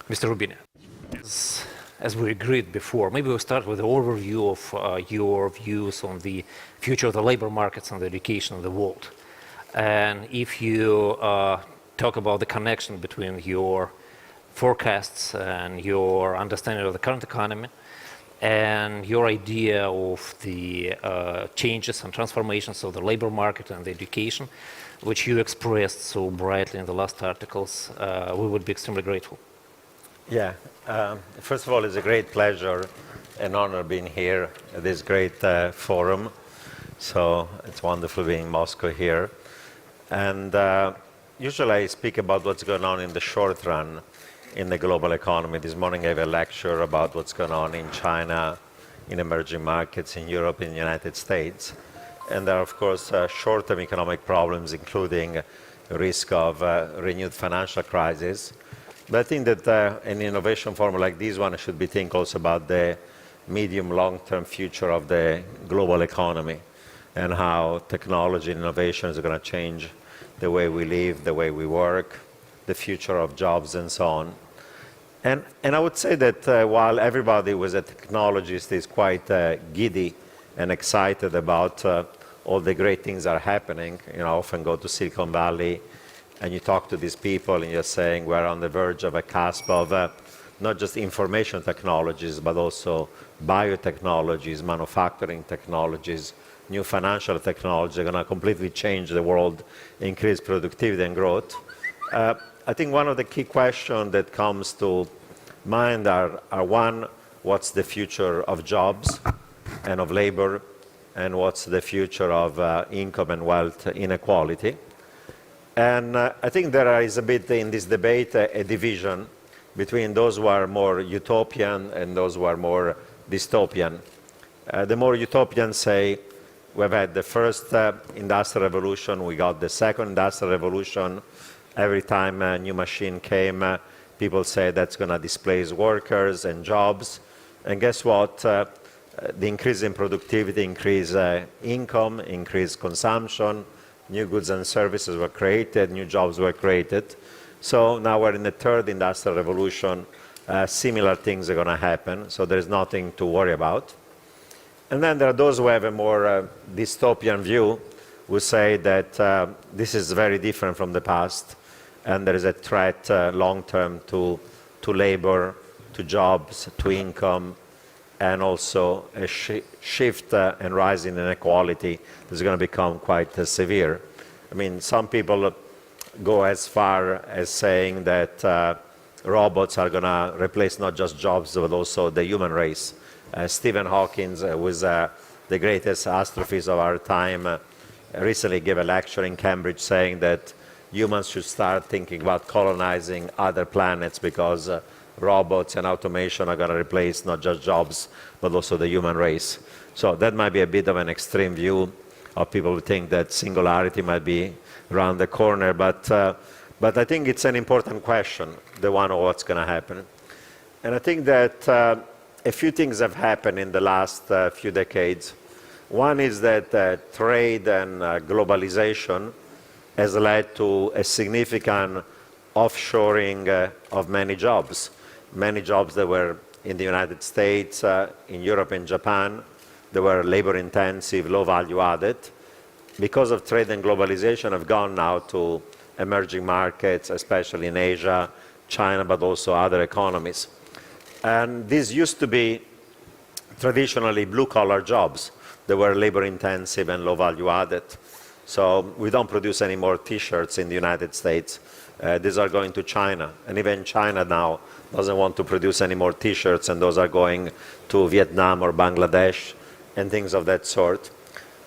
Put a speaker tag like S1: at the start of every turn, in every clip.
S1: Mr. Rubini, as we agreed before, maybe we'll start with an overview of your views on the future of the labor markets and the education of the world. And if you talk about the connection between your forecasts and your understanding of the current economy and your idea of the changes and transformations of the labor market and the education, which you expressed so brightly in the last articles, we would be extremely grateful.
S2: Yeah, first of all, it's a great pleasure and honor being here at this great forum. So it's wonderful being in Moscow here. And usually I speak about what's going on in the short run in the global economy. This morning I gave a lecture about what's going on in China, in emerging markets, in Europe, in the United States. And there are, of course, short-term economic problems, including risk of renewed financial crisis. But I think that an innovation forum like this one should be thinking also about the medium, long-term future of the global economy and how technology and innovation is going to change the way we live, the way we work, the future of jobs, and so on. And I would say that while everybody who is a technologist is quite giddy and excited about all the great things that are happening, I often go to Silicon Valley and you talk to these people and you're saying we're on the verge of a cusp of not just information technologies, but also biotechnologies, manufacturing technologies, new financial technology are going to completely change the world, increase productivity and growth. I think one of the key questions that comes to mind are one, what's the future of jobs and of labor, and what's the future of income and wealth inequality. And I think there is a bit in this debate a division between those who are more utopian and those who are more dystopian. The more utopians say, we've had the first industrial revolution, we got the second industrial revolution. Every time a new machine came, people say that's going to displace workers and jobs. And guess what? The increase in productivity, increase income, increase consumption, new goods and services were created, new jobs were created. So now we're in the third industrial revolution. Similar things are going to happen, so there's nothing to worry about. And then there are those who have a more dystopian view, who say that this is very different from the past, and there is a threat long-term to labor, to jobs, to income, and also a shift and rise in inequality is going to become quite severe. I mean, some people go as far as saying that robots are going to replace not just jobs, but also the human race. Stephen Hawking was the greatest astrophysicist of our time, recently gave a lecture in Cambridge saying that humans should start thinking about colonizing other planets because robots and automation are going to replace not just jobs, but also the human race. So that might be a bit of an extreme view of people who think that singularity might be around the corner, but I think it's an important question, the one of what's going to happen. And I think that a few things have happened in the last few decades. One is that trade and globalization has led to a significant offshoring of many jobs that were in the United States, in Europe and Japan. They were labor-intensive, low value-added. Because of trade and globalization, have gone now to emerging markets, especially in Asia, China, but also other economies. And these used to be traditionally blue-collar jobs. They were labor-intensive and low value-added. So we don't produce any more T-shirts in the United States. These are going to China. And even China now doesn't want to produce any more T-shirts, and those are going to Vietnam or Bangladesh and things of that sort.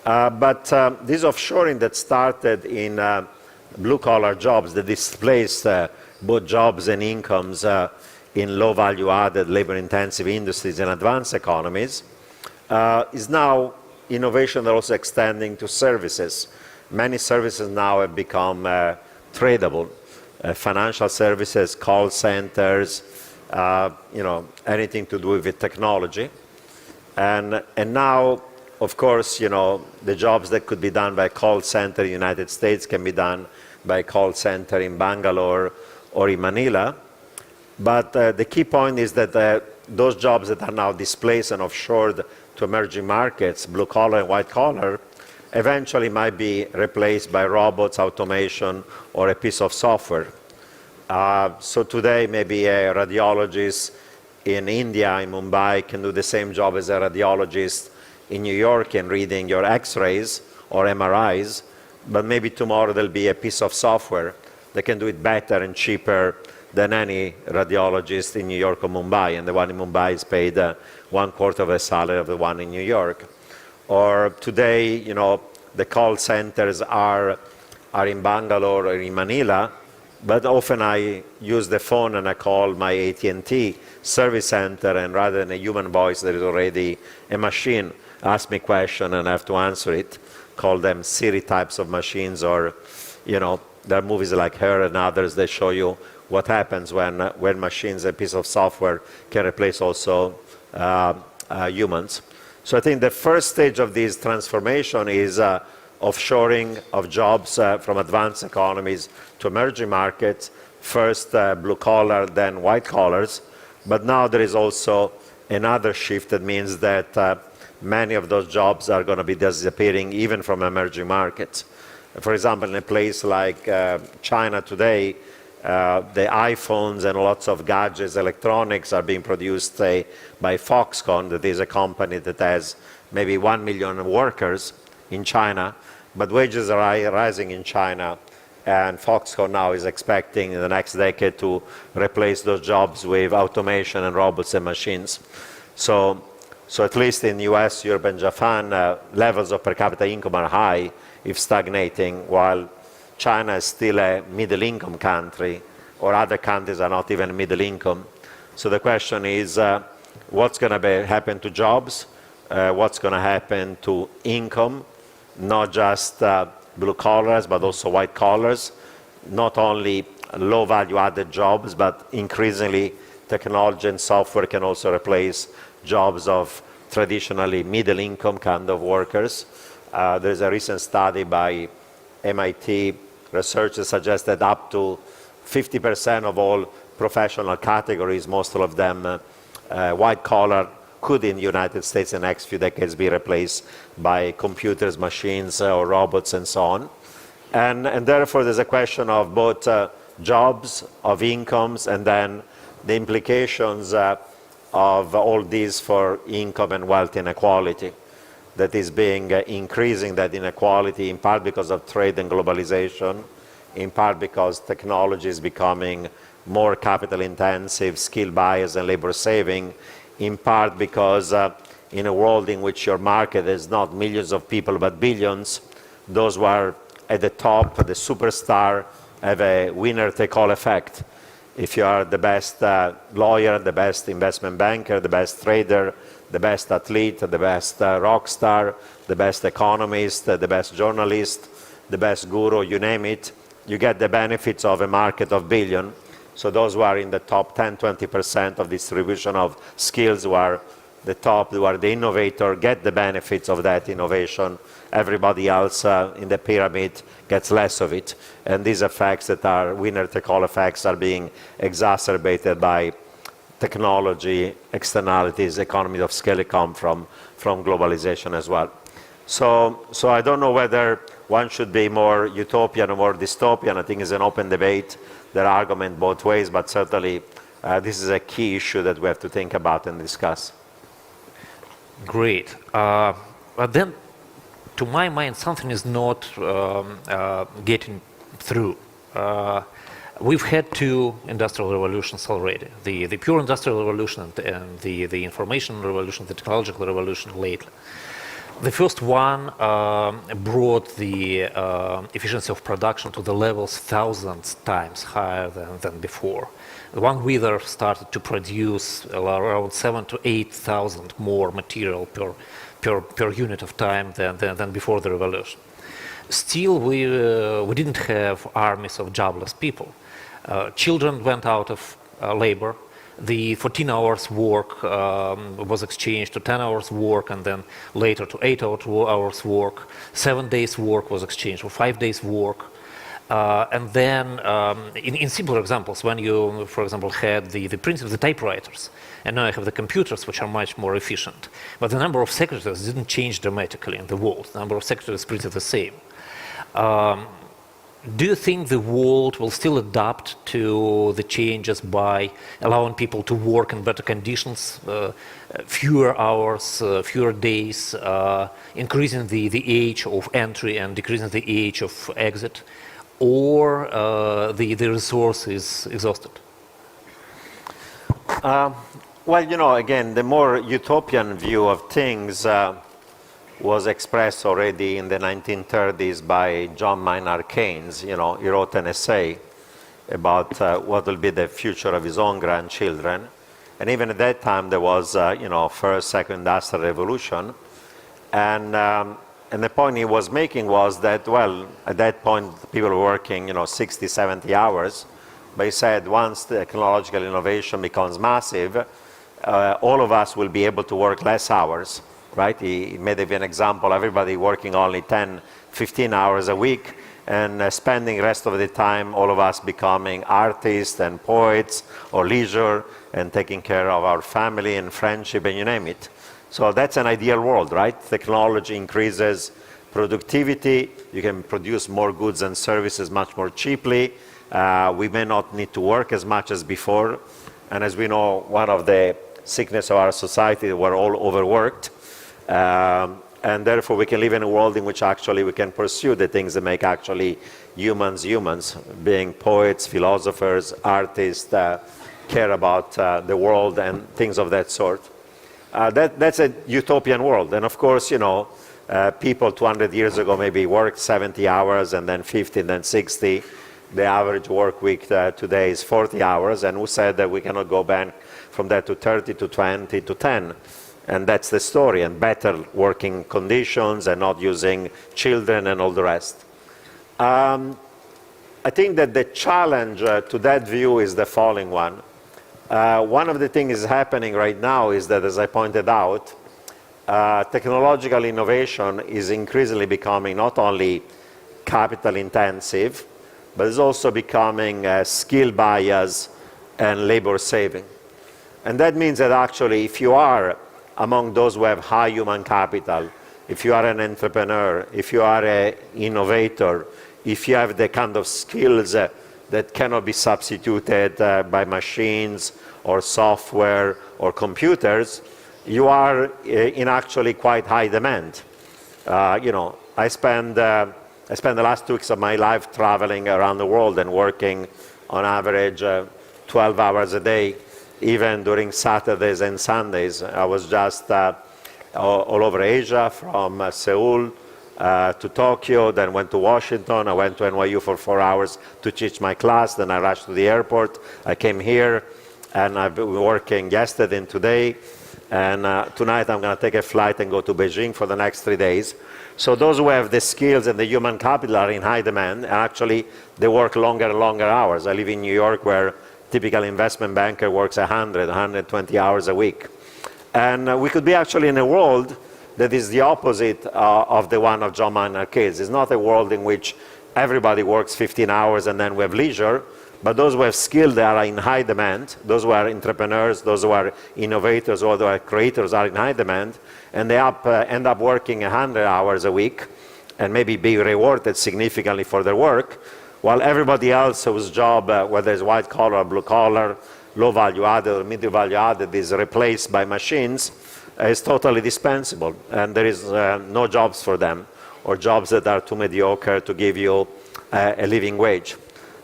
S2: But this offshoring that started in blue-collar jobs that displaced both jobs and incomes in low value-added, labor-intensive industries and advanced economies is now innovation that also extending to services. Many services now have become tradable. Financial services, call centers, anything to do with technology. And now, of course, the jobs that could be done by a call center in the United States can be done by a call center in Bangalore or in Manila. But the key point is that those jobs that are now displaced and offshored to emerging markets, blue collar and white collar, eventually might be replaced by robots, automation, or a piece of software. So today, maybe a radiologist in India, in Mumbai, can do the same job as a radiologist in New York in reading your X-rays or MRIs, but maybe tomorrow there'll be a piece of software that can do it better and cheaper than any radiologist in New York or Mumbai, and the one in Mumbai is paid 1/4 of the salary of the one in New York. Or today, you know, the call centers are in Bangalore or in Manila, but often I use the phone and I call my AT&T service center, and rather than a human voice, there is already a machine ask me a question and I have to answer it. Call them Siri types of machines, or, you know, there are movies like Her and others that show you what happens when machines, a piece of software, can replace also humans. So I think the first stage of this transformation is offshoring of jobs from advanced economies to emerging markets, first blue collar, then white collars. But now there is also another shift that means that many of those jobs are going to be disappearing even from emerging markets. For example, in a place like China today, the iPhones and lots of gadgets, electronics are being produced, say, by Foxconn, that is a company that has maybe 1 million workers in China, but wages are rising in China, and Foxconn now is expecting in the next decade to replace those jobs with automation and robots and machines. So at least in US, Europe, and Japan, levels of per capita income are high, if stagnating, while China is still a middle-income country, or other countries are not even middle income. So the question is, what's going to happen to jobs? What's going to happen to income? Not just blue collars, but also white collars. Not only low value-added jobs, but increasingly technology and software can also replace jobs of traditionally middle-income kind of workers. There's a recent study by MIT researchers suggest that up to 50% of all professional categories, most of them white collar, could in the United States in the next few decades be replaced by computers, machines, or robots, and so on. And therefore, there's a question of both jobs, of incomes, and then the implications of all these for income and wealth inequality. That is increasing that inequality, in part because of trade and globalization, in part because technology is becoming more capital intensive, skill bias and labor saving, in part because in a world in which your market is not millions of people but billions, those who are at the top, the superstar, have a winner-take-all effect. If you are the best lawyer, the best investment banker, the best trader, the best athlete, the best rock star, the best economist, the best journalist, the best guru, you name it, you get the benefits of a market of billion. So those who are in the top 10, 20% of distribution of skills, who are the top, who are the innovator, get the benefits of that innovation. Everybody else in the pyramid gets less of it. And these effects that are winner-take-all effects are being exacerbated by technology, externalities, economies of scale come from globalization as well. So I don't know whether one should be more utopian or more dystopian. I think it's an open debate. There are arguments both ways, but certainly this is a key issue that we have to think about and discuss.
S1: Great. But then, to my mind, something is not getting through. We've had two industrial revolutions already, the pure industrial revolution and the information revolution, the technological revolution lately. The first one brought the efficiency of production to the levels thousands times higher than before. One wheeler started to produce around 7,000 to 8,000 more material per unit of time than before the revolution. Still, we didn't have armies of jobless people. Children went out of labor. The 14 hours work was exchanged to 10 hours work, and then later to 8 hours work. 7 days work was exchanged for 5 days work. And then, in simpler examples, when you, for example, had the printers, the typewriters, and now you have the computers, which are much more efficient. But the number of secretaries didn't change dramatically in the world. The number of secretaries is pretty the same. Do you think the world will still adapt to the changes by allowing people to work in better conditions, fewer hours, fewer days, increasing the age of entry and decreasing the age of exit, or the resource is exhausted?
S2: Well, you know, again, the more utopian view of things was expressed already in the 1930s by John Maynard Keynes. You know, he wrote an essay about what will be the future of his own grandchildren. And even at that time, there was, you know, first, second industrial revolution. And the point he was making was that, well, at that point, people were working, you know, 60, 70 hours. But he said once technological innovation becomes massive, all of us will be able to work less hours. Right? He made an example, everybody working only 10, 15 hours a week and spending the rest of the time, all of us becoming artists and poets or leisure and taking care of our family and friendship and you name it. So that's an ideal world, right? Technology increases productivity, you can produce more goods and services much more cheaply, we may not need to work as much as before, and as we know, one of the sickness of our society, we're all overworked. And therefore we can live in a world in which actually we can pursue the things that make actually humans humans, being poets, philosophers, artists, care about the world and things of that sort. That's a utopian world. And of course, you know, people 200 years ago maybe worked 70 hours and then 50 and then 60. The average work week today is 40 hours. And who said that we cannot go back from that to 30 to 20 to 10? And that's the story, and better working conditions and not using children and all the rest. I think that the challenge to that view is the following one. One of the things happening right now is that, as I pointed out, technological innovation is increasingly becoming not only capital intensive, but it's also becoming skill bias and labor saving. And that means that actually if you are among those who have high human capital, if you are an entrepreneur, if you are an innovator, if you have the kind of skills that cannot be substituted by machines or software or computers, you are in actually quite high demand. You know, I spent the last 2 weeks of my life traveling around the world and working on average 12 hours a day. Even during Saturdays and Sundays. I was just all over Asia, from Seoul to Tokyo, then went to Washington. I went to NYU for 4 hours to teach my class, then I rushed to the airport. I came here, and I've been working yesterday and today. And tonight I'm going to take a flight and go to Beijing for the next 3 days. So those who have the skills and the human capital are in high demand, and actually they work longer and longer hours. I live in New York, where typical investment banker works 100, 120 hours a week. And we could be actually in a world that is the opposite of the one of John Maynard Keynes. It's not a world in which everybody works 15 hours and then we have leisure, but those who have skill, they are in high demand. Those who are entrepreneurs, those who are innovators, or those who are creators are in high demand, and they end up working 100 hours a week and maybe be rewarded significantly for their work, while everybody else whose job, whether it's white collar or blue collar, low value added or medium value added, is replaced by machines, is totally dispensable. And there is no jobs for them, or jobs that are too mediocre to give you a living wage.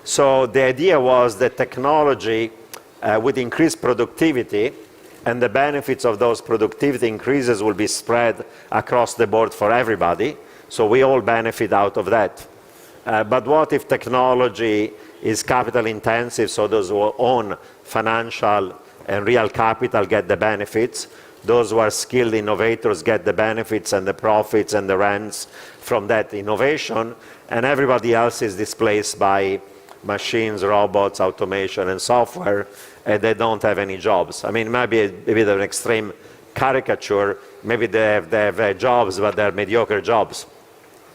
S2: So the idea was that technology would increase productivity, and the benefits of those productivity increases will be spread across the board for everybody. So we all benefit out of that. But what if technology is capital intensive, so those who own financial and real capital get the benefits, those who are skilled innovators get the benefits and the profits and the rents from that innovation, and everybody else is displaced by machines, robots, automation, and software, and they don't have any jobs. I mean, maybe a bit of an extreme caricature, maybe they have jobs, but they're mediocre jobs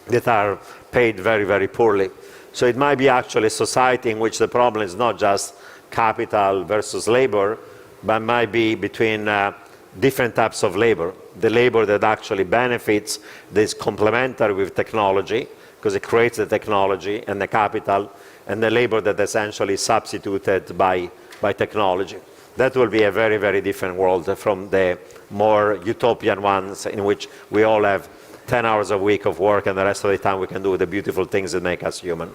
S2: that are paid very, very poorly. So it might be actually a society in which the problem is not just capital versus labor, but might be between different types of labor. The labor that actually benefits, that is complementary with technology, because it creates the technology and the capital, and the labor that essentially is substituted by technology. That will be a very, very different world from the more utopian ones in which we all have 10 hours a week of work and the rest of the time we can do the beautiful things that make us human.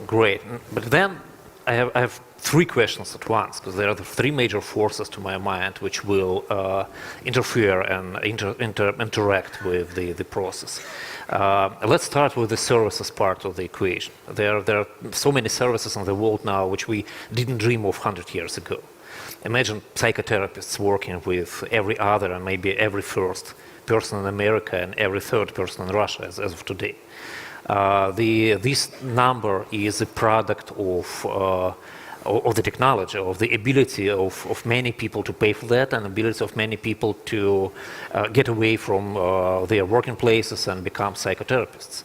S1: Great. But then I have three questions at once, because there are the three major forces to my mind which will interfere and interact with the process. Let's start with the services part of the equation. There are so many services in the world now which we didn't dream of 100 years ago. Imagine psychotherapists working with every other and maybe every first person in America and every third person in Russia as of today. This number is a product of the technology, of the ability of many people to pay for that, and ability of many people to get away from their working places and become psychotherapists.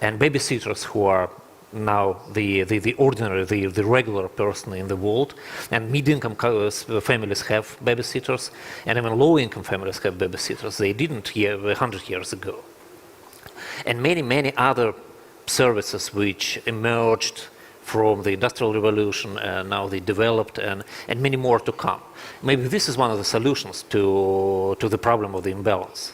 S1: And babysitters who are now the ordinary, the regular person in the world, and mid-income families have babysitters, and even low-income families have babysitters. They didn't 100 years ago. And many other services which emerged from the Industrial Revolution, and now they developed, and many more to come. Maybe this is one of the solutions to the problem of the imbalance.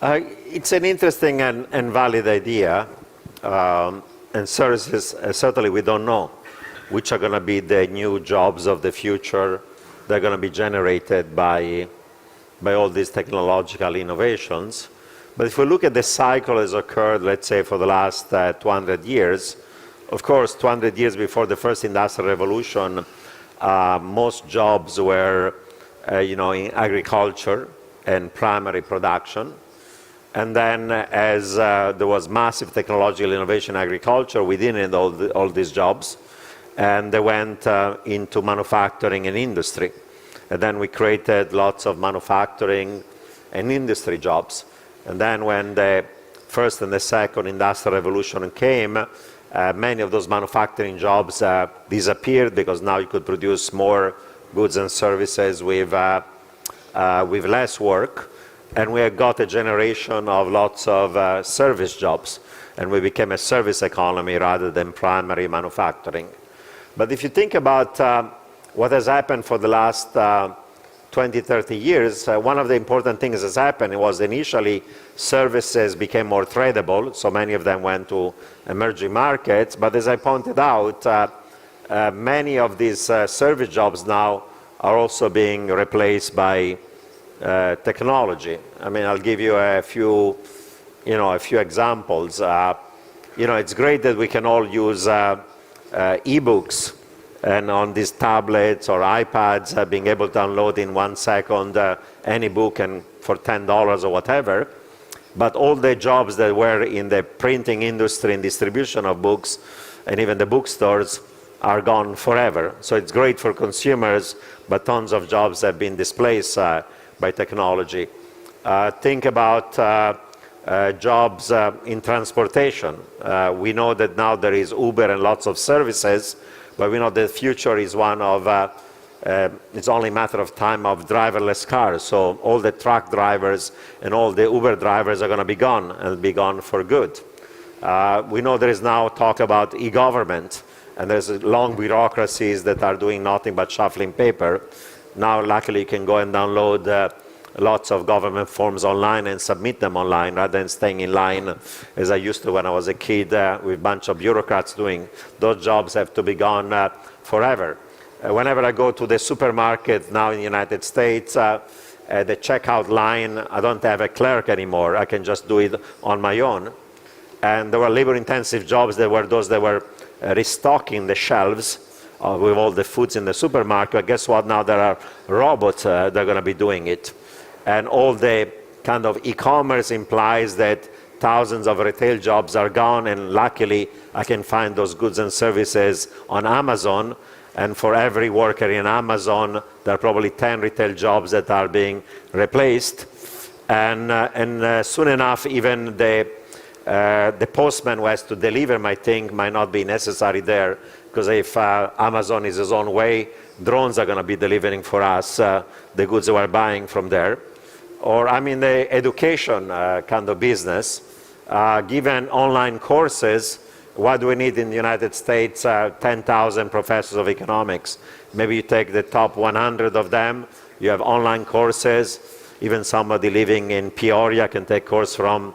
S2: It's an interesting and valid idea, and services, certainly we don't know which are going to be the new jobs of the future that are going to be generated by all these technological innovations. But if we look at the cycle as occurred, let's say, for the last 200 years, of course, 200 years before the first Industrial Revolution, most jobs were, in agriculture and primary production. And then as there was massive technological innovation in agriculture, we didn't need all these jobs. And they went into manufacturing and industry. And then we created lots of manufacturing and industry jobs. And then when the first and the second Industrial Revolution came, many of those manufacturing jobs disappeared, because now you could produce more goods and services with less work. And we got a generation of lots of service jobs. And we became a service economy rather than primary manufacturing. But if you think about what has happened for the last 20, 30 years, one of the important things that's happened was initially services became more tradable, so many of them went to emerging markets. But as I pointed out, many of these service jobs now are also being replaced by technology. I mean, I'll give you a few examples. It's great that we can all use e-books, and on these tablets or iPads, being able to download in 1 second any book and for $10 or whatever. But all the jobs that were in the printing industry and distribution of books, and even the bookstores, are gone forever. So it's great for consumers, but tons of jobs have been displaced by technology. Think about jobs in transportation. We know that now there is Uber and lots of services, but we know the future is one of, it's only a matter of time of driverless cars. So all the truck drivers and all the Uber drivers are going to be gone, and be gone for good. We know there is now talk about e-government, and there's long bureaucracies that are doing nothing but shuffling paper. Now, luckily, you can go and download lots of government forms online and submit them online, rather than staying in line as I used to when I was a kid with a bunch of bureaucrats doing. Those jobs have to be gone forever. Whenever I go to the supermarket now in the United States, the checkout line, I don't have a clerk anymore. I can just do it on my own. And there were labor-intensive jobs that were those that were restocking the shelves with all the foods in the supermarket. Guess what? Now there are robots that are going to be doing it. And all the kind of e-commerce implies that thousands of retail jobs are gone, and luckily I can find those goods and services on Amazon. And for every worker in Amazon, there are probably 10 retail jobs that are being replaced. And soon enough, even the The postman who has to deliver my thing might not be necessary there, because if Amazon is its own way, drones are going to be delivering for us the goods we're buying from there. Or I'm in the education kind of business. Given online courses, what do we need in the United States? 10,000 professors of economics. Maybe you take the top 100 of them, you have online courses. Even somebody living in Peoria can take course from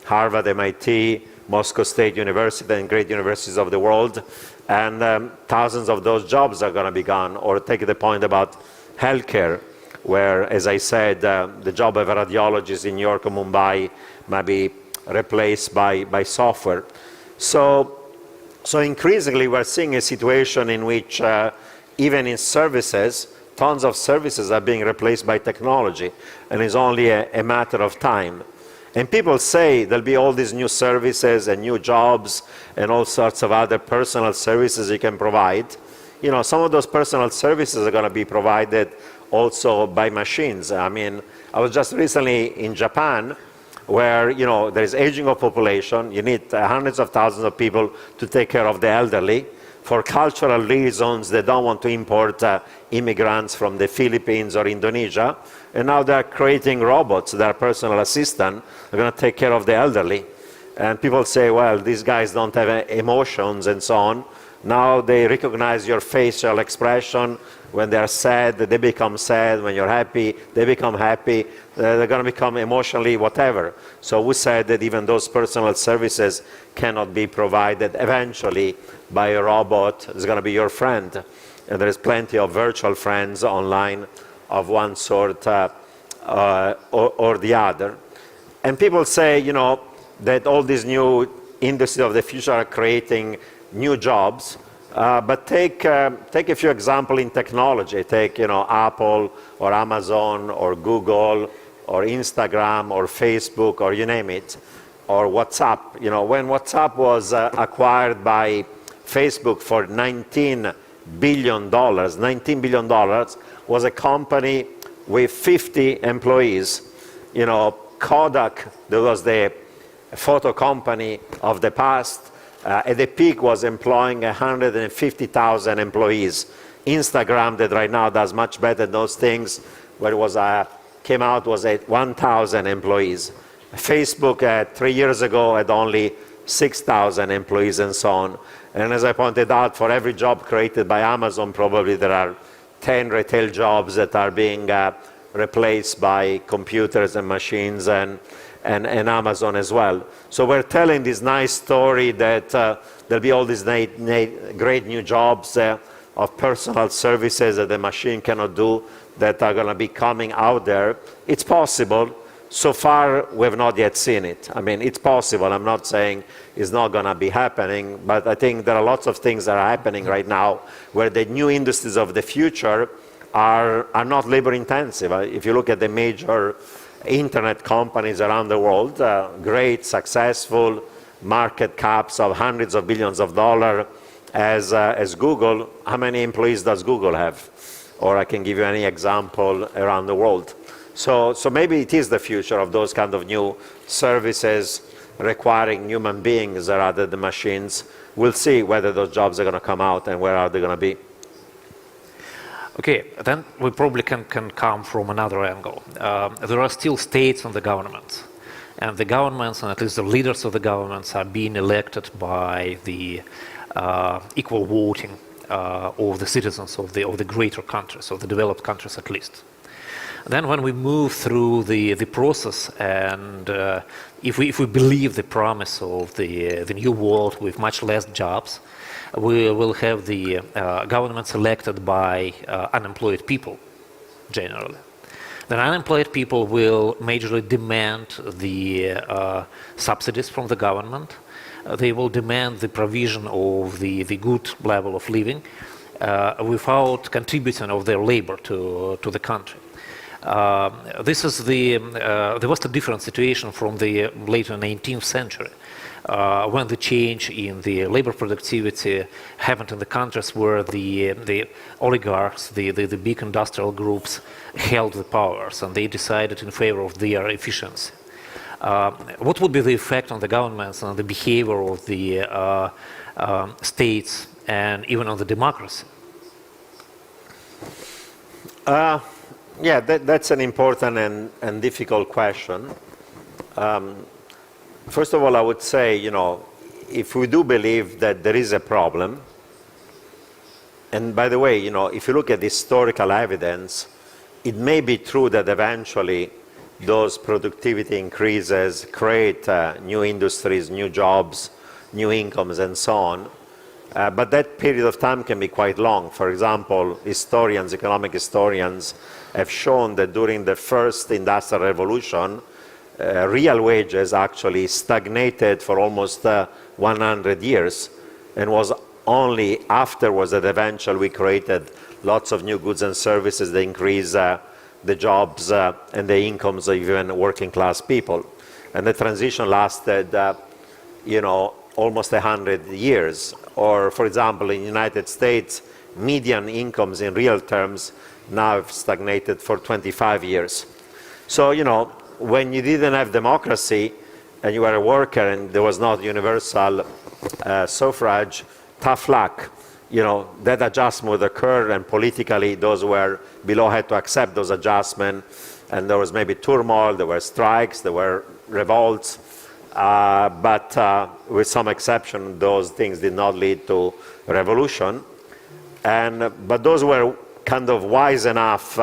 S2: Harvard, MIT, Moscow State University, and great universities of the world. And thousands of those jobs are going to be gone. Or take the point about healthcare, where, as I said, the job of a radiologist in New York or Mumbai might be replaced by software. So increasingly we're seeing a situation in which even in services, tons of services are being replaced by technology, and it's only a matter of time. And people say there'll be all these new services and new jobs and all sorts of other personal services you can provide. You know, some of those personal services are going to be provided also by machines. I mean, I was just recently in Japan, where, you know, there's aging of population. You need hundreds of thousands of people to take care of the elderly. For cultural reasons, they don't want to import immigrants from the Philippines or Indonesia. And now they're creating robots, their personal assistant, are going to take care of the elderly. And people say, well, these guys don't have emotions and so on. Now they recognize your facial expression. When they're sad, they become sad. When you're happy, they become happy. They're going to become emotionally whatever. So we said that even those personal services cannot be provided eventually by a robot. It's going to be your friend. And there is plenty of virtual friends online of one sort or the other. And people say, you know, that all these new industries of the future are creating new jobs. But take a few examples in technology. Take, you know, Apple or Amazon or Google or Instagram or Facebook or you name it, or WhatsApp. You know, when WhatsApp was acquired by Facebook for $19 billion, $19 billion was a company with 50 employees. You know, Kodak, that was the photo company of the past, at the peak was employing 150,000 employees. Instagram, that right now does much better than those things, where it was came out was at 1,000 employees. Facebook 3 years ago had only 6,000 employees and so on. And as I pointed out, for every job created by Amazon, probably there are 10 retail jobs that are being replaced by computers and machines and Amazon as well. So we're telling this nice story that there'll be all these great new jobs of personal services that the machine cannot do that are going to be coming out there. It's possible. So far, we have not yet seen it. I mean, it's possible. I'm not saying it's not going to be happening, but I think there are lots of things that are happening right now where the new industries of the future are not labor intensive. If you look at the major internet companies around the world, great, successful, market caps of hundreds of billions of dollars as Google, how many employees does Google have? Or I can give you any example around the world. So maybe it is the future of those kind of new services requiring human beings rather than machines. We'll see whether those jobs are going to come out and where are they going to be.
S1: Okay, then we probably can come from another angle. There are still states and the governments. And the governments, and at least the leaders of the governments, are being elected by the equal voting of the citizens of the greater countries, of the developed countries at least. Then when we move through the process, and if we believe the promise of the new world with much less jobs, we will have the governments elected by unemployed people, generally. Then unemployed people will majorly demand the subsidies from the government. They will demand the provision of the good level of living without contributing of their labor to the country. This is there was a different situation from the later 19th century, when the change in the labor productivity happened in the countries where the oligarchs, the big industrial groups, held the powers, and they decided in favor of their efficiency. what would be the effect on the governments and on the behavior of the states and even on the democracy?
S2: Yeah, that's an important and difficult question. First of all, I would say, if we do believe that there is a problem, and by the way, if you look at historical evidence, it may be true that eventually those productivity increases create new industries, new jobs, new incomes, and so on. But that period of time can be quite long. For example, economic historians, have shown that during the first industrial revolution, real wages actually stagnated for almost 100 years, and was only afterwards that eventually we created lots of new goods and services that increase the jobs and the incomes of even working class people. And the transition lasted, almost 100 years. Or, for example, in the United States, median incomes in real terms now have stagnated for 25 years. So, when you didn't have democracy and you were a worker and there was not universal suffrage, tough luck. That adjustment would occur, and politically those who were below had to accept those adjustments, and there was maybe turmoil, there were strikes, there were revolts, but with some exception, those things did not lead to revolution. But those were kind of wise enough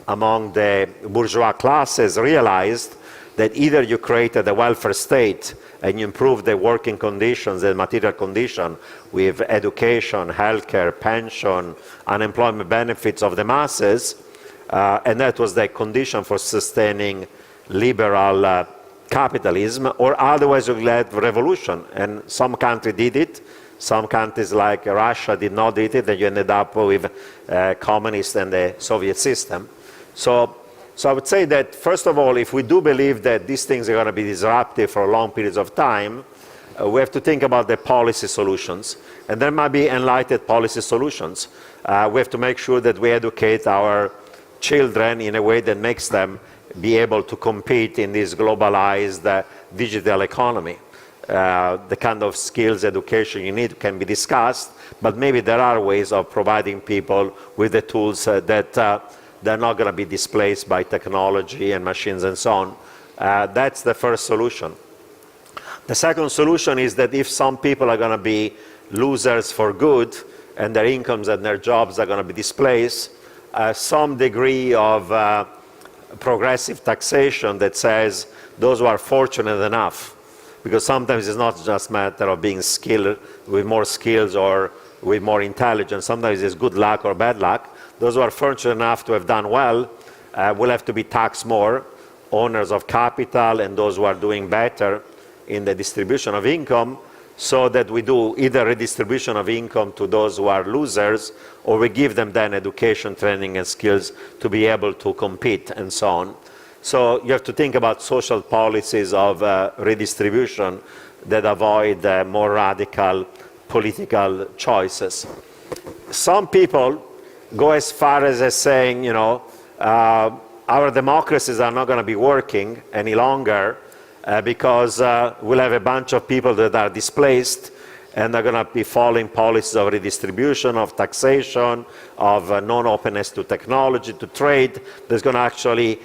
S2: among the bourgeois classes realized that either you created a welfare state and you improved the working conditions, the material condition with education, healthcare, pension, unemployment benefits of the masses, and that was the condition for sustaining liberal capitalism, or otherwise you led revolution. And some countries did it. Some countries like Russia did not do it, and you ended up with communists and the Soviet system. So I would say that, first of all, if we do believe that these things are going to be disruptive for long periods of time, we have to think about the policy solutions. And there might be enlightened policy solutions. We have to make sure that we educate our children in a way that makes them be able to compete in this globalized digital economy. The kind of skills education you need can be discussed, but maybe there are ways of providing people with the tools that they're not going to be displaced by technology and machines and so on. That's the first solution. The second solution is that if some people are going to be losers for good and their incomes and their jobs are going to be displaced, some degree of progressive taxation that says those who are fortunate enough, because sometimes it's not just a matter of being skilled with more skills or with more intelligence, sometimes it's good luck or bad luck. Those who are fortunate enough to have done well will have to be taxed more, owners of capital and those who are doing better in the distribution of income, so that we do either redistribution of income to those who are losers, or we give them then education, training and skills to be able to compete and so on. So you have to think about social policies of redistribution that avoid more radical political choices. Some people go as far as saying, our democracies are not going to be working any longer because we'll have a bunch of people that are displaced and they're going to be following policies of redistribution, of taxation, of non-openness to technology, to trade, that's going to actually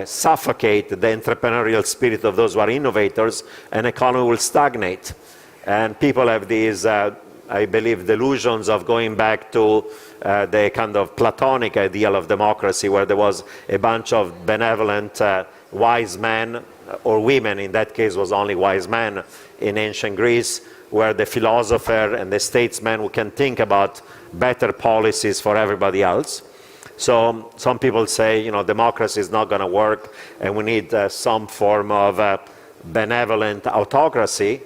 S2: suffocate the entrepreneurial spirit of those who are innovators, and economy will stagnate. And people have these, I believe, delusions of going back to the kind of Platonic ideal of democracy, where there was a bunch of benevolent wise men, or women, in that case was only wise men in ancient Greece, where the philosopher and the statesman who can think about better policies for everybody else. So some people say, democracy is not going to work and we need some form of benevolent autocracy.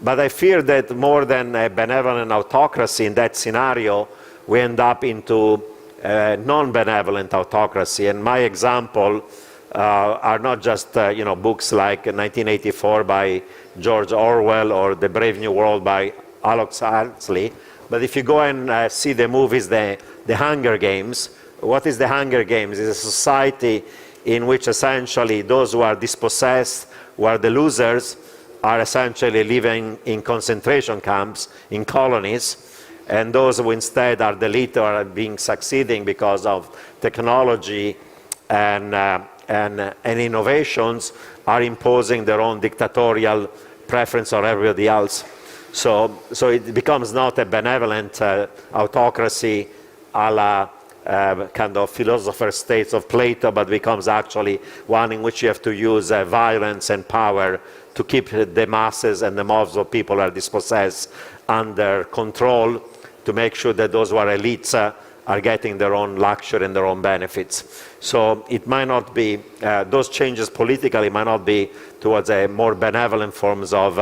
S2: But I fear that more than a benevolent autocracy in that scenario, we end up into non-benevolent autocracy. And my example are not just books like 1984 by George Orwell or The Brave New World by Aldous Huxley, but if you go and see the movies, the Hunger Games, what is the Hunger Games? It's a society in which essentially those who are dispossessed where the losers are essentially living in concentration camps, in colonies, and those who instead are the elite are being succeeding because of technology and innovations are imposing their own dictatorial preference on everybody else. So it becomes not a benevolent autocracy a la kind of philosopher states of Plato, but becomes actually one in which you have to use violence and power to keep the masses and the mobs of people are dispossessed under control, to make sure that those who are elites are getting their own luxury and their own benefits. So it might not be, those changes politically might not be towards a more benevolent forms of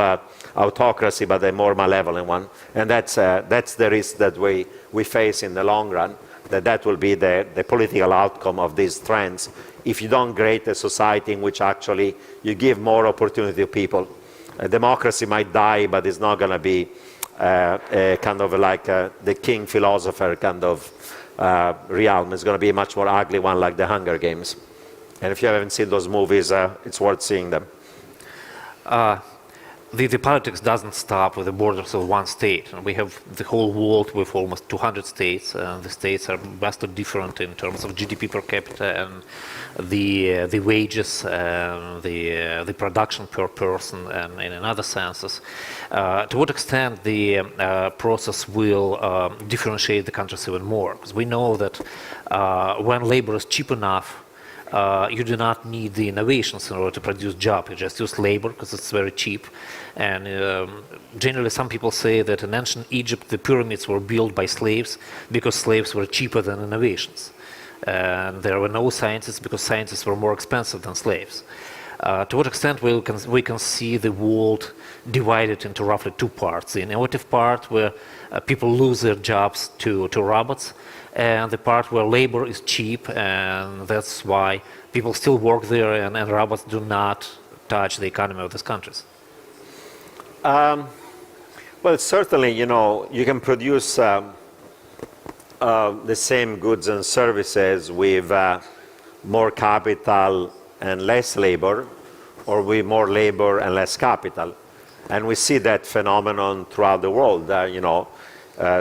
S2: autocracy, but a more malevolent one. And that's the risk that we face in the long run, that will be the political outcome of these trends if you don't create a society in which actually you give more opportunity to people. A democracy might die, but it's not going to be a kind of like the king philosopher kind of realm. It's going to be a much more ugly one, like the Hunger Games. And if you haven't seen those movies, it's worth seeing them.
S1: The politics doesn't stop with the borders of one state. And we have the whole world with almost 200 states. The states are vastly different in terms of GDP per capita and the wages, the production per person, and in other senses. To what extent the process will differentiate the countries even more? Because we know that when labor is cheap enough, you do not need the innovations in order to produce jobs. You just use labor because it's very cheap. And generally, some people say that in ancient Egypt, the pyramids were built by slaves because slaves were cheaper than innovations. And there were no scientists because scientists were more expensive than slaves. To what extent we can see the world divided into roughly two parts: the innovative part where people lose their jobs to robots, and the part where labor is cheap, and that's why people still work there, and robots do not touch the economy of these countries.
S2: Well, certainly, you can produce the same goods and services with more capital and less labor, or with more labor and less capital. And we see that phenomenon throughout the world.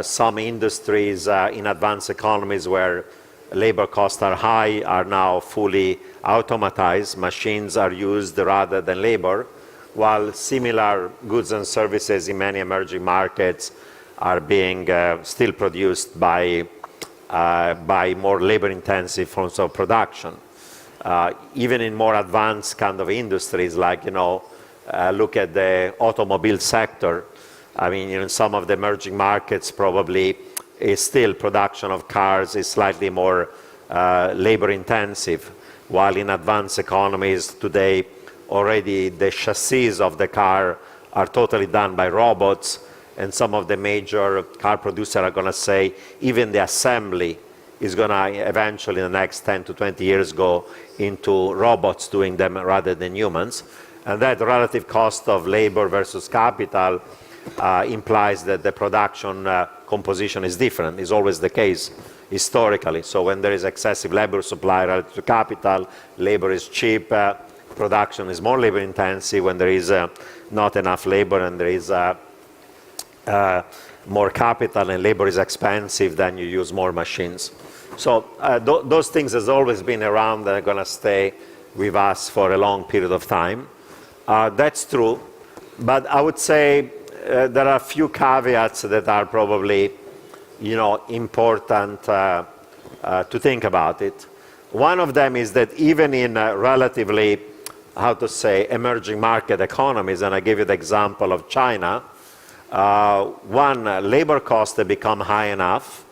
S2: Some industries in advanced economies where labor costs are high are now fully automatized. Machines are used rather than labor, while similar goods and services in many emerging markets are being still produced by more labor-intensive forms of production. Even in more advanced kind of industries, like, look at the automobile sector. I mean, in some of the emerging markets, probably is still production of cars is slightly more labor-intensive, while in advanced economies today, already the chassis of the car are totally done by robots, and some of the major car producers are going to say even the assembly is going to eventually in the next 10 to 20 years go into robots doing them rather than humans. And that relative cost of labor versus capital implies that the production composition is different. It's always the case historically. So when there is excessive labor supply relative to capital, labor is cheap, production is more labor intensive. When there is not enough labor and there is more capital and labor is expensive, then you use more machines. So those things has always been around and are going to stay with us for a long period of time. That's true, but I would say there are a few caveats that are probably, important to think about it. One of them is that even in relatively, emerging market economies, and I give you the example of China, labor costs have become high enough,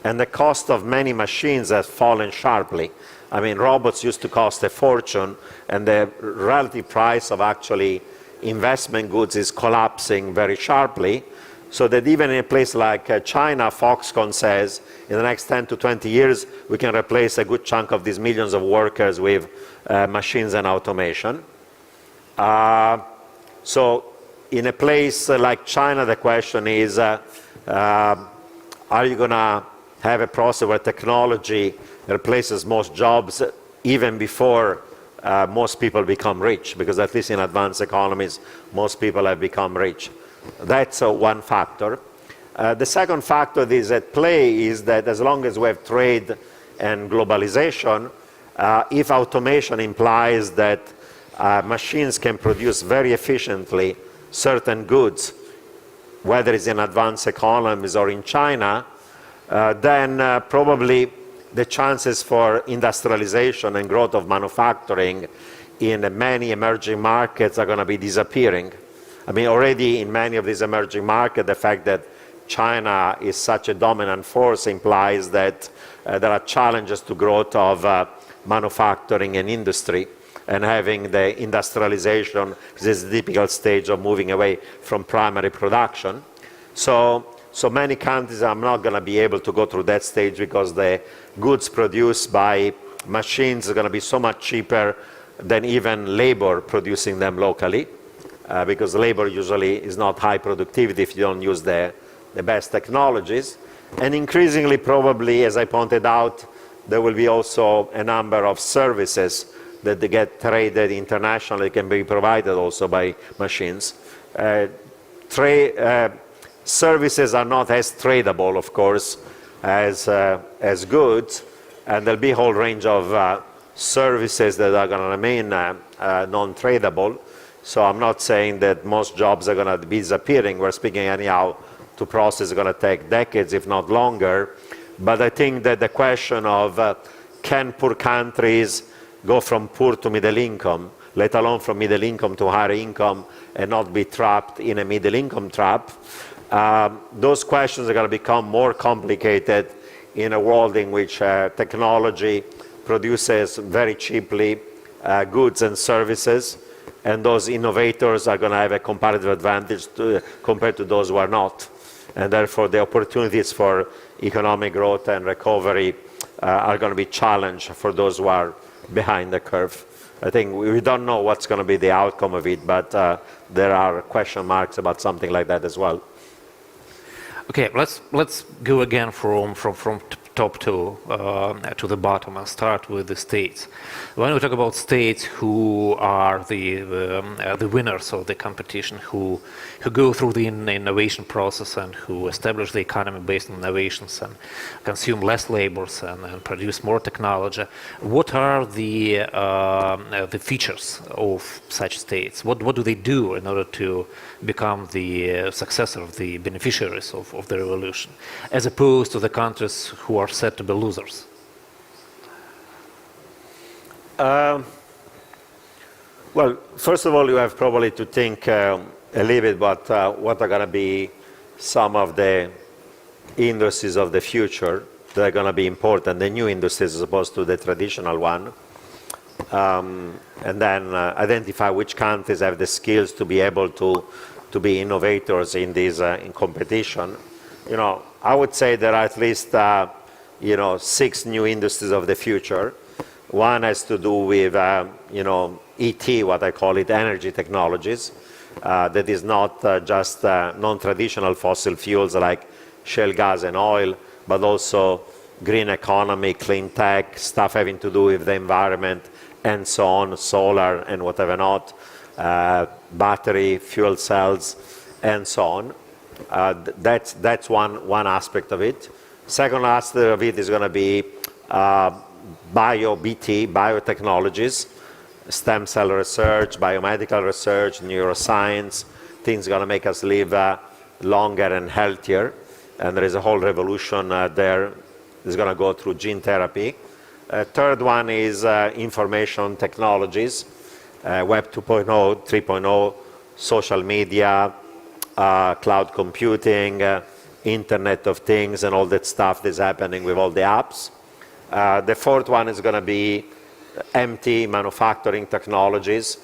S2: and the cost of many machines has fallen sharply. I mean, robots used to cost a fortune, and the relative price of actually investment goods is collapsing very sharply, so that even in a place like China, Foxconn says, in the next 10 to 20 years, we can replace a good chunk of these millions of workers with machines and automation. So in a place like China, the question is, are you going to have a process where technology replaces most jobs even before most people become rich, because at least in advanced economies, most people have become rich. That's one factor. The second factor that is at play is that as long as we have trade and globalization, if automation implies that machines can produce very efficiently certain goods, whether it's in advanced economies or in China, then probably the chances for industrialization and growth of manufacturing in many emerging markets are going to be disappearing. I mean, already in many of these emerging markets, the fact that China is such a dominant force implies that there are challenges to growth of manufacturing and industry, and having the industrialization is the typical stage of moving away from primary production. So many countries are not going to be able to go through that stage because the goods produced by machines are going to be so much cheaper than even labor producing them locally, because labor usually is not high productivity if you don't use the best technologies. And increasingly, probably, as I pointed out, there will be also a number of services that they get traded internationally, can be provided also by machines. Services are not as tradable, of course, as goods, and there'll be a whole range of services that are going to remain non-tradable. So I'm not saying that most jobs are going to be disappearing. We're speaking anyhow to process is going to take decades, if not longer. But I think that the question of can poor countries go from poor to middle income, let alone from middle income to higher income, and not be trapped in a middle income trap, those questions are going to become more complicated in a world in which technology produces very cheaply goods and services, and those innovators are going to have a comparative advantage compared to those who are not. And therefore, the opportunities for economic growth and recovery are going to be challenged for those who are behind the curve. I think we don't know what's going to be the outcome of it, but there are question marks about something like that as well.
S1: Okay, let's go again from top to the bottom and start with the states. When we talk about states who are the winners of the competition, who go through the innovation process and who establish the economy based on innovations and consume less labors and produce more technology, what are the features of such states? What do they do in order to become the successor of the beneficiaries of the revolution, as opposed to the countries who are said to be losers?
S2: Well, first of all, you have probably to think a little bit about what are going to be some of the industries of the future that are going to be important, the new industries as opposed to the traditional one, and then identify which countries have the skills to be able to be innovators in this in competition. You know, I would say there are at least 6 new industries of the future. One has to do with ET, what I call it, energy technologies. That is not just non-traditional fossil fuels like shale gas and oil, but also green economy, clean tech, stuff having to do with the environment, and so on, solar and whatever not, battery, fuel cells, and so on. That's one aspect of it. Second aspect of it is going to be biotechnologies, stem cell research, biomedical research, neuroscience, things going to make us live longer and healthier. And there is a whole revolution there that's going to go through gene therapy. Third one is information technologies, Web 2.0, 3.0, social media, cloud computing, Internet of Things, and all that stuff that's happening with all the apps. The fourth one is going to be MT, manufacturing technologies,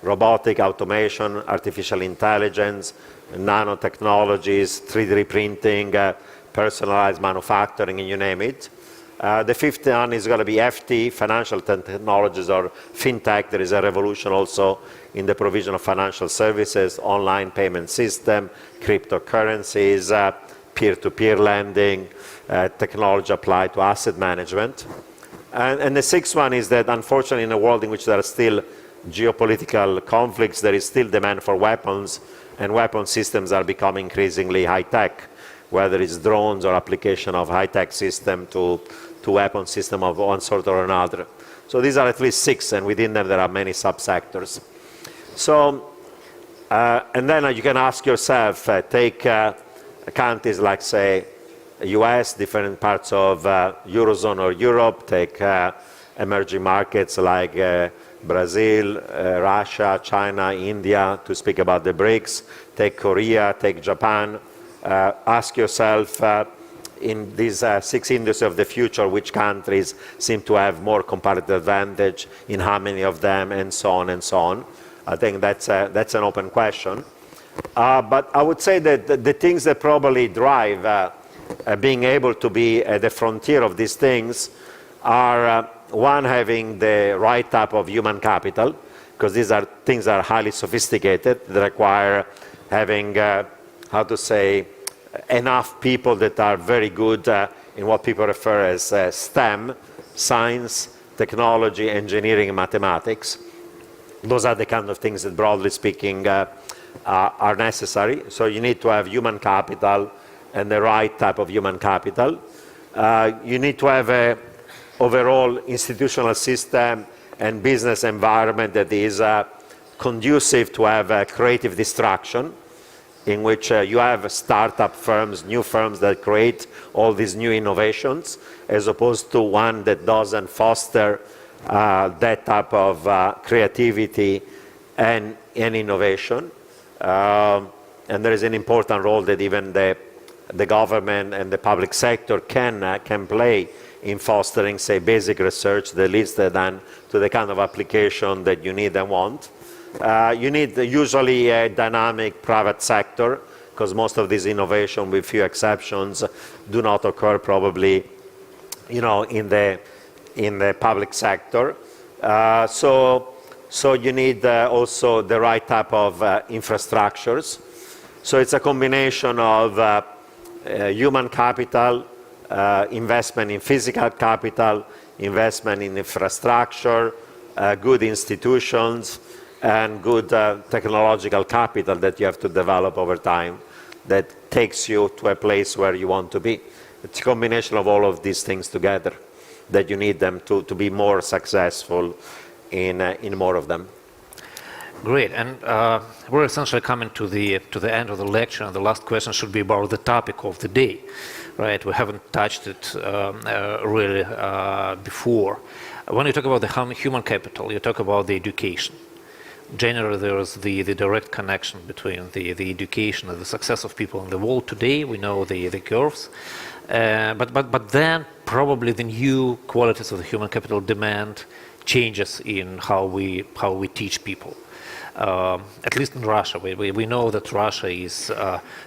S2: robotic automation, artificial intelligence, nanotechnologies, 3D printing, personalized manufacturing, and you name it. The fifth one is going to be FT, financial technologies or fintech. There is a revolution also in the provision of financial services, online payment system, cryptocurrencies, peer-to-peer lending, technology applied to asset management. And the sixth one is that, unfortunately, in a world in which there are still geopolitical conflicts, there is still demand for weapons, and weapon systems are becoming increasingly high-tech, whether it's drones or application of high-tech system to weapon system of one sort or another. So these are at least six, and within them there are many subsectors. So, and then you can ask yourself, take countries like, say, US, different parts of Eurozone or Europe, take emerging markets like Brazil, Russia, China, India, to speak about the BRICS, take Korea, take Japan. Ask yourself, in these six industries of the future, which countries seem to have more comparative advantage, in how many of them, and so on and so on. I think that's an open question. But I would say that the things that probably drive being able to be at the frontier of these things are, one, having the right type of human capital, because these are things that are highly sophisticated, that require having, how to say, enough people that are very good in what people refer as STEM, science, technology, engineering, and mathematics. Those are the kind of things that, broadly speaking, are necessary. So you need to have human capital and the right type of human capital. You need to have an overall institutional system and business environment that is conducive to have creative destruction, in which you have startup firms, new firms that create all these new innovations, as opposed to one that doesn't foster that type of creativity and innovation. And there is an important role that even the government and the public sector can play in fostering, say, basic research that leads then to the kind of application that you need and want. You need usually a dynamic private sector, because most of these innovation, with few exceptions, do not occur probably, in the public sector. So you need also the right type of infrastructures. So it's a combination of human capital, investment in physical capital, investment in infrastructure, good institutions, and good technological capital that you have to develop over time that takes you to a place where you want to be. It's a combination of all of these things together that you need them to be more successful in more of them.
S1: Great, and we're essentially coming to the end of the lecture, and the last question should be about the topic of the day, right? We haven't touched it really before. When you talk about the human capital, you talk about the education. Generally, there is the direct connection between the education and the success of people in the world today. We know the curves, but then probably the new qualities of the human capital demand changes in how we teach people. At least in Russia, we know that Russia is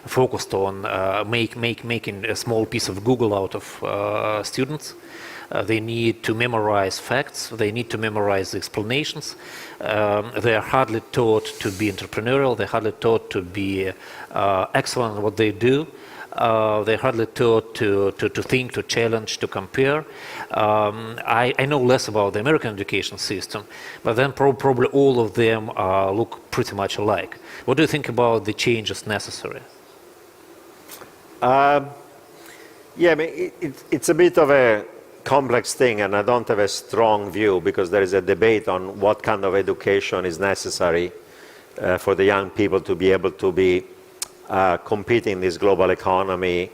S1: focused on making a small piece of Google out of students. They need to memorize facts. They need to memorize the explanations. They are hardly taught to be entrepreneurial. They're hardly taught to be excellent in what they do. They're hardly taught to think, to challenge, to compare. I know less about the American education system, but then probably all of them look pretty much alike. What do you think about the changes necessary?
S2: Yeah, I mean, it's a bit of a complex thing, and I don't have a strong view, because there is a debate on what kind of education is necessary for the young people to be able to be compete in this global economy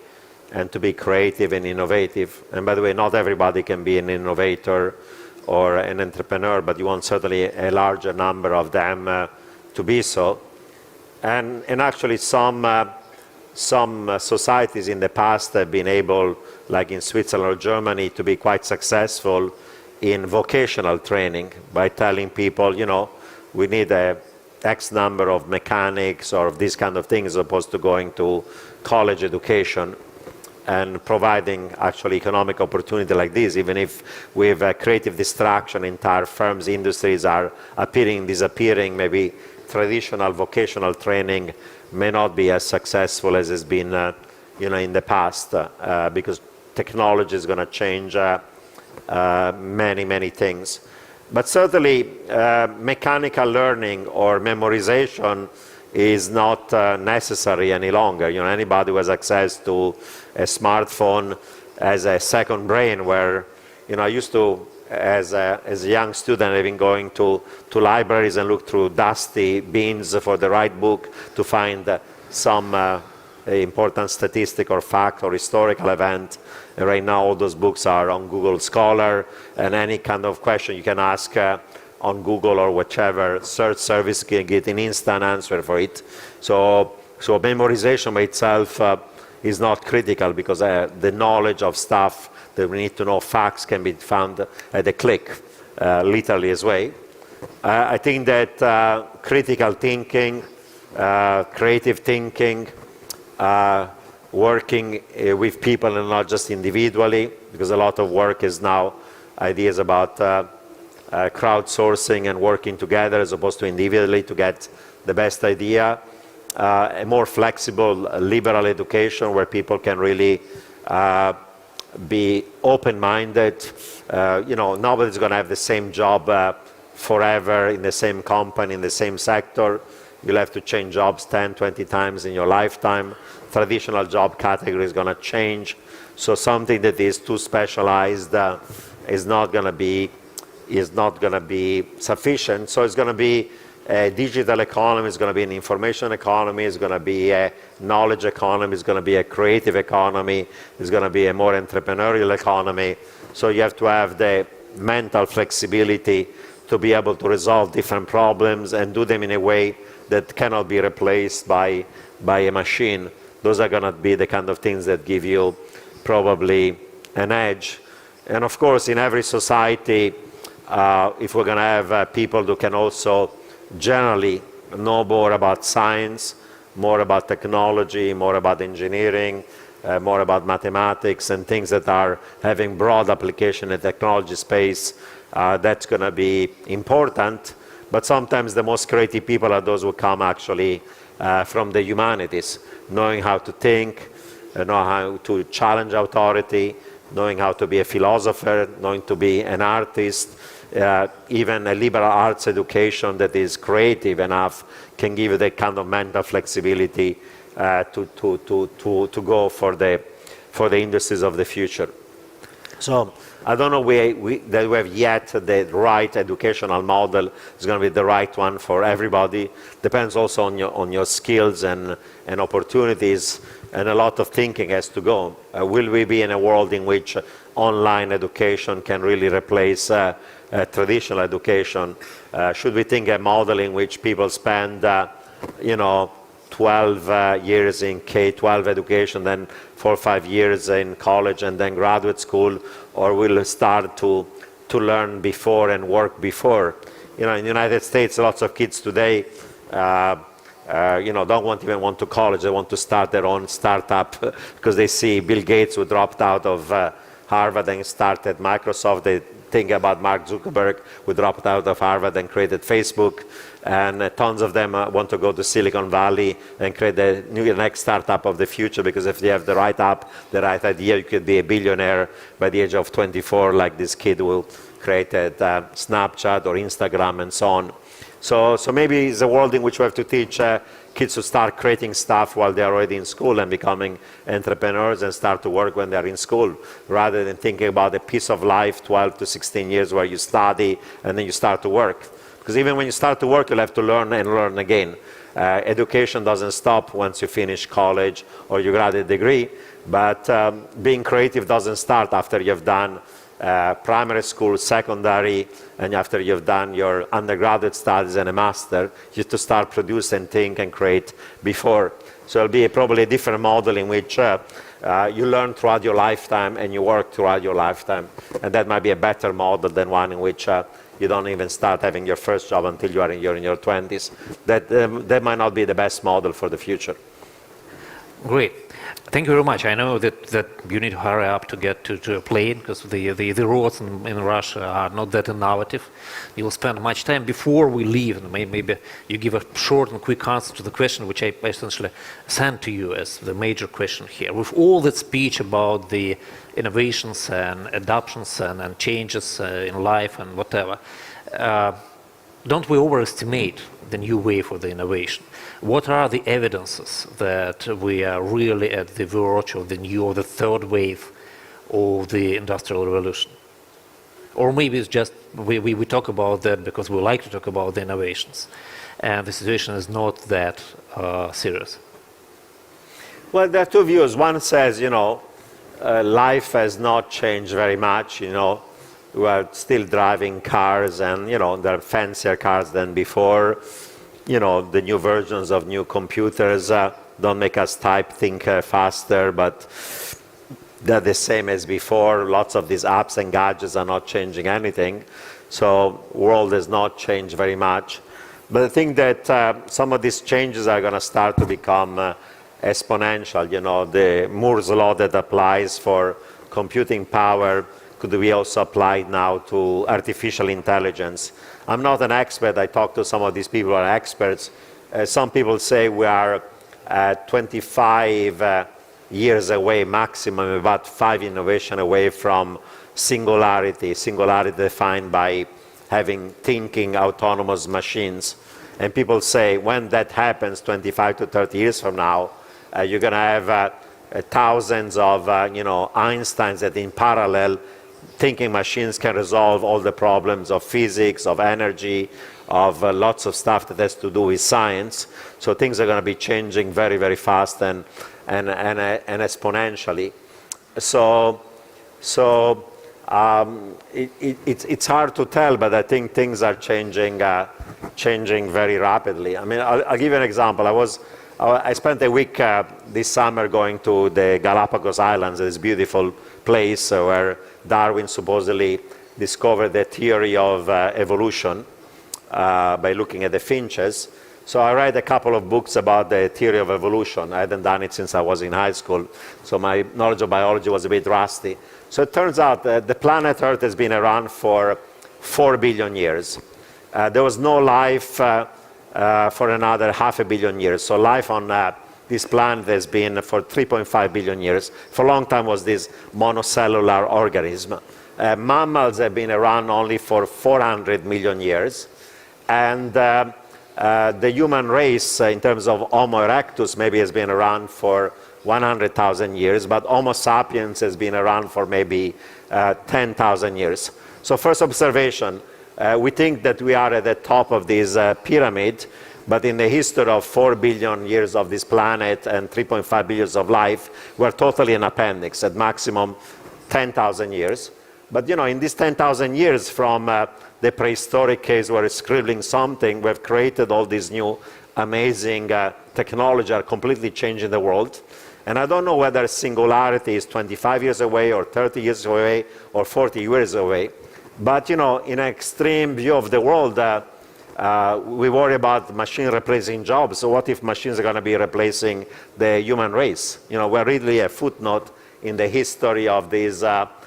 S2: and to be creative and innovative. And by the way, not everybody can be an innovator or an entrepreneur, but you want certainly a larger number of them to be so. And actually some societies in the past have been able, like in Switzerland or Germany, to be quite successful in vocational training by telling people, we need a X number of mechanics or these kind of things, as opposed to going to college education, and providing actually economic opportunity like this, even if with creative destruction, entire firms, industries are disappearing, maybe traditional vocational training may not be as successful as it's been in the past, because technology is going to change many things. But certainly, mechanical learning or memorization is not necessary any longer. You know, anybody who has access to a smartphone has a second brain where, you know, I used to, as a young student, I've been going to libraries and look through dusty bins for the right book to find some important statistic or fact or historical event. And right now, all those books are on Google Scholar, and any kind of question you can ask on Google or whichever search service can get an instant answer for it. So memorization by itself is not critical because the knowledge of stuff that we need to know, facts, can be found at a click, literally as well. I think that critical thinking, creative thinking, working with people and not just individually, because a lot of work is now ideas about crowdsourcing and working together as opposed to individually to get the best idea. A more flexible, liberal education where people can really be open-minded. You know, nobody's going to have the same job forever in the same company, in the same sector. You'll have to change jobs 10, 20 times in your lifetime. Traditional job category is going to change. So something that is too specialized is not going to be sufficient. So it's going to be a digital economy, it's going to be an information economy, it's going to be a knowledge economy, it's going to be a creative economy, it's going to be a more entrepreneurial economy. So you have to have the mental flexibility to be able to resolve different problems and do them in a way that cannot be replaced by a machine. Those are going to be the kind of things that give you probably an edge. And of course, in every society, if we're going to have people who can also generally know more about science, more about technology, more about engineering, more about mathematics and things that are having broad application in the technology space, that's going to be important. But sometimes the most creative people are those who come actually from the humanities, knowing how to think, know how to challenge authority, knowing how to be a philosopher, knowing to be an artist. Even a liberal arts education that is creative enough can give you that kind of mental flexibility to go for the industries of the future. So I don't know that we have yet the right educational model. It's going to be the right one for everybody. Depends also on your skills and opportunities, and a lot of thinking has to go. Will we be in a world in which online education can really replace traditional education? Should we think a model in which people spend, 12 years in K-12 education, then 4 or 5 years in college and then graduate school, or will start to learn before and work before? You know, in the United States, lots of kids today, don't even want to college. They want to start their own startup because they see Bill Gates, who dropped out of Harvard and started Microsoft. They think about Mark Zuckerberg, who dropped out of Harvard and created Facebook. And tons of them want to go to Silicon Valley and create the next startup of the future, because if they have the right app, the right idea, you could be a billionaire by the age of 24, like this kid who created Snapchat or Instagram and so on. So maybe it's a world in which we have to teach kids to start creating stuff while they're already in school and becoming entrepreneurs and start to work when they're in school, rather than thinking about a piece of life, 12 to 16 years, where you study and then you start to work. Because even when you start to work, you'll have to learn and learn again. Education doesn't stop once you finish college or you graduate degree, but being creative doesn't start after you've done primary school, secondary, and after you've done your undergraduate studies and a master. You have to start produce and think and create before. So it'll be probably a different model in which you learn throughout your lifetime and you work throughout your lifetime. And that might be a better model than one in which you don't even start having your first job until you're in your 20s. That might not be the best model for the future.
S1: Great. Thank you very much. I know that you need to hurry up to get to a plane because the roads in Russia are not that innovative. You'll spend much time before we leave, and maybe you give a short and quick answer to the question which I essentially sent to you as the major question here. With all that speech about the innovations and adoptions and changes in life and whatever, don't we overestimate the new wave of the innovation? What are the evidences that we are really at the verge of the new or the third wave of the Industrial Revolution? Or maybe it's just we talk about that because we like to talk about the innovations, and the situation is not that serious.
S2: Well, there are two views. One says, life has not changed very much, We are still driving cars and, there are fancier cars than before. The new versions of new computers don't make us think faster, but they're the same as before. Lots of these apps and gadgets are not changing anything. So world has not changed very much. But I think that some of these changes are going to start to become exponential. The Moore's law that applies for computing power could be also applied now to artificial intelligence. I'm not an expert. I talk to some of these people who are experts. Some people say we are 25 years away, maximum, about 5 innovation away from singularity. Singularity defined by having thinking autonomous machines. And people say when that happens 25 to 30 years from now, you're going to have thousands of Einsteins that in parallel thinking machines can resolve all the problems of physics, of energy, of lots of stuff that has to do with science. So things are going to be changing very, very fast and exponentially. So it's hard to tell, but I think things are changing very rapidly. I mean, I'll give you an example. I spent a week this summer going to the Galapagos Islands, this beautiful place where Darwin supposedly discovered the theory of evolution by looking at the finches. So I read a couple of books about the theory of evolution. I hadn't done it since I was in high school, so my knowledge of biology was a bit rusty. So it turns out that the planet Earth has been around for 4 billion years. There was no life for another 500 million years. So life on this planet has been for 3.5 billion years. For a long time was this monocellular organism. Mammals have been around only for 400 million years. And the human race, in terms of Homo erectus, maybe has been around for 100,000 years, but Homo sapiens has been around for maybe 10,000 years. So first observation, we think that we are at the top of this pyramid, but in the history of 4 billion years of this planet and 3.5 billion of life, we're totally an appendix, at maximum 10,000 years. But in these 10,000 years from the prehistoric case where it's scribbling something, we've created all these new amazing technology are completely changing the world. And I don't know whether singularity is 25 years away or 30 years away or 40 years away. But in an extreme view of the world, we worry about machine replacing jobs. So what if machines are going to be replacing the human race? We're really a footnote in the history of this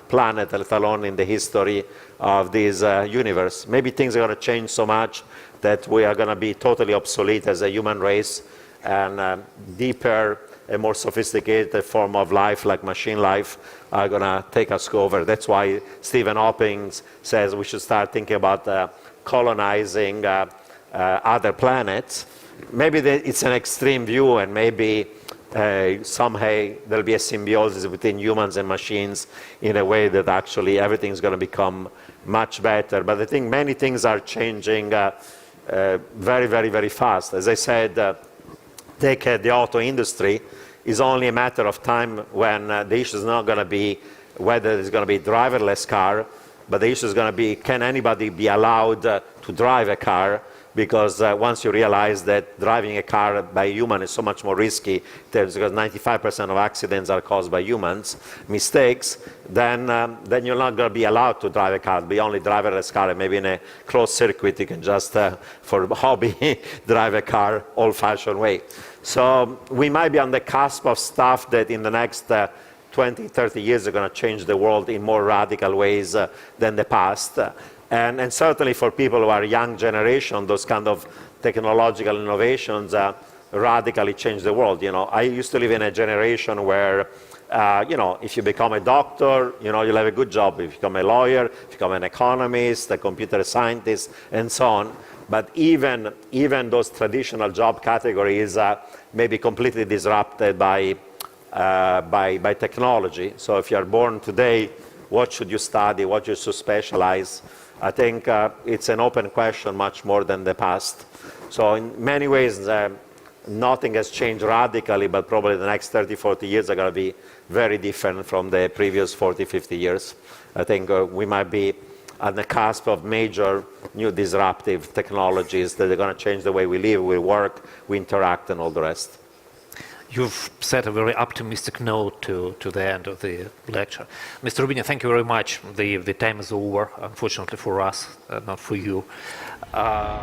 S2: planet, let alone in the history of this universe. Maybe things are going to change so much that we are going to be totally obsolete as a human race, and deeper and more sophisticated form of life, like machine life, are going to take us over. That's why Stephen Hawking says we should start thinking about colonizing other planets. Maybe it's an extreme view, and maybe somehow there'll be a symbiosis between humans and machines in a way that actually everything's going to become much better. But I think many things are changing very, very, very fast. As I said, take the auto industry. It's only a matter of time when the issue is not going to be whether there's going to be a driverless car, but the issue is going to be, can anybody be allowed to drive a car? Because once you realize that driving a car by a human is so much more risky, because 95% of accidents are caused by humans, mistakes, then you're not going to be allowed to drive a car. It'll be only driverless car, and maybe in a closed circuit you can just, for hobby, drive a car old-fashioned way. So we might be on the cusp of stuff that in the next 20, 30 years are going to change the world in more radical ways than the past. And certainly for people who are young generation, those kind of technological innovations radically change the world. You know, I used to live in a generation where, you know, if you become a doctor, you know, you'll have a good job. If you become a lawyer, if you become an economist, a computer scientist, and so on. But even those traditional job categories may be completely disrupted by technology. So if you are born today, what should you study? What you should specialize? I think it's an open question much more than the past. So in many ways, nothing has changed radically, but probably the next 30, 40 years are going to be very different from the previous 40, 50 years. I think we might be on the cusp of major new disruptive technologies that are going to change the way we live, we work, we interact, and all the rest.
S1: You've set a very optimistic note to the end of the lecture. Mr. Rubini, thank you very much. The time is over, unfortunately for us, not for you.